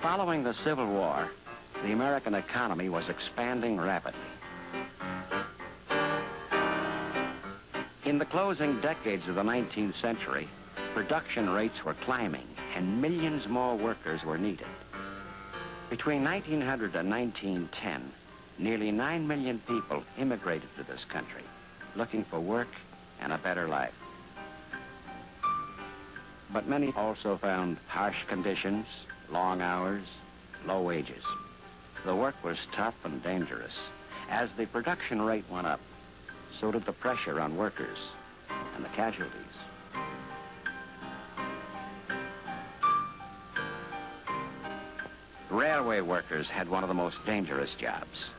Following the Civil War, the American economy was expanding rapidly. In the closing decades of the 19th century, production rates were climbing and millions more workers were needed. Between 1900 and 1910, nearly 9 million people immigrated to this country, looking for work and a better life. But many also found harsh conditions, long hours, low wages. The work was tough and dangerous. As the production rate went up, so did the pressure on workers and the casualties. Railway workers had one of the most dangerous jobs.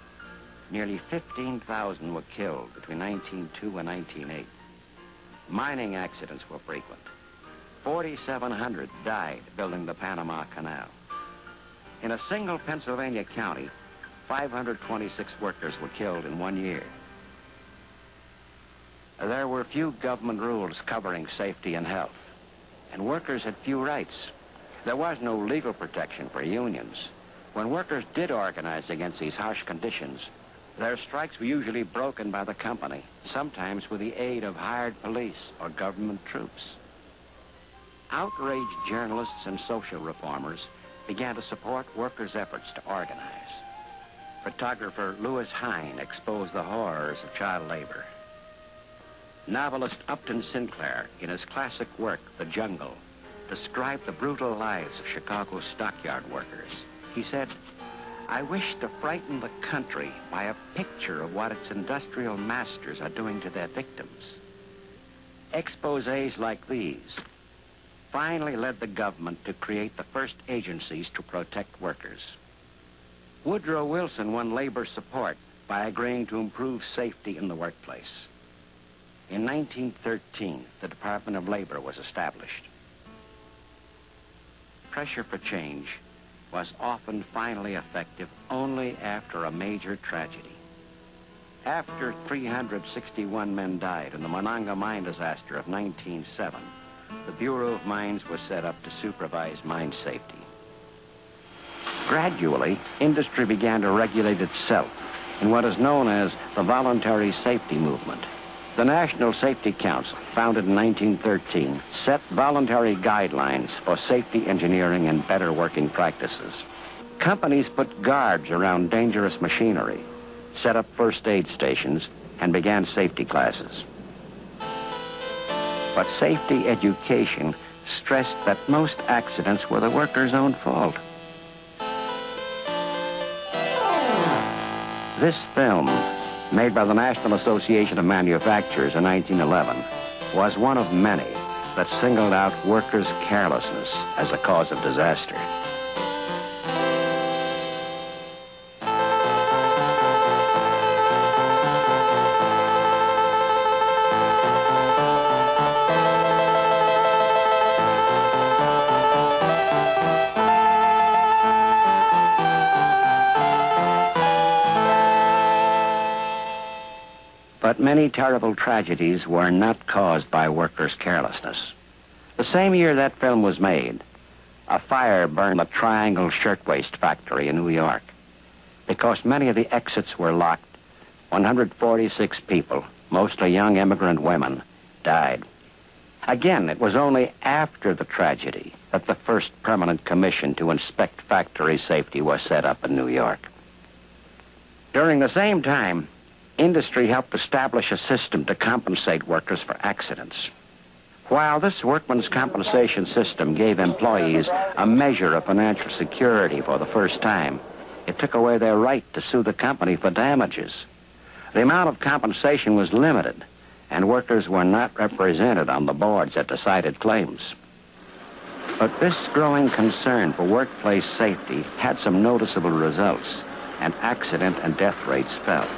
Nearly 15,000 were killed between 1902 and 1908. Mining accidents were frequent. 4,700 died building the Panama Canal. In a single Pennsylvania county, 526 workers were killed in 1 year. There were few government rules covering safety and health, and workers had few rights. There was no legal protection for unions. When workers did organize against these harsh conditions, their strikes were usually broken by the company, sometimes with the aid of hired police or government troops. Outraged journalists and social reformers began to support workers' efforts to organize. Photographer Lewis Hine exposed the horrors of child labor. Novelist Upton Sinclair, in his classic work, The Jungle, described the brutal lives of Chicago's stockyard workers. He said, "I wish to frighten the country by a picture of what its industrial masters are doing to their victims." Exposés like these finally led the government to create the first agencies to protect workers. Woodrow Wilson won labor support by agreeing to improve safety in the workplace. In 1913, the Department of Labor was established. Pressure for change was often finally effective only after a major tragedy. After 361 men died in the Monongah mine disaster of 1907, the Bureau of Mines was set up to supervise mine safety. Gradually, industry began to regulate itself in what is known as the voluntary safety movement. The National Safety Council, founded in 1913, set voluntary guidelines for safety engineering and better working practices. Companies put guards around dangerous machinery, set up first aid stations, and began safety classes. But safety education stressed that most accidents were the workers' own fault. This film, made by the National Association of Manufacturers in 1911, was one of many that singled out workers' carelessness as a cause of disaster. But many terrible tragedies were not caused by workers' carelessness. The same year that film was made, a fire burned the Triangle Shirtwaist Factory in New York. Because many of the exits were locked, 146 people, mostly young immigrant women, died. Again, it was only after the tragedy that the first permanent commission to inspect factory safety was set up in New York. During the same time, industry helped establish a system to compensate workers for accidents. While this workman's compensation system gave employees a measure of financial security for the first time, it took away their right to sue the company for damages. The amount of compensation was limited, and workers were not represented on the boards that decided claims. But this growing concern for workplace safety had some noticeable results, and accident and death rates fell.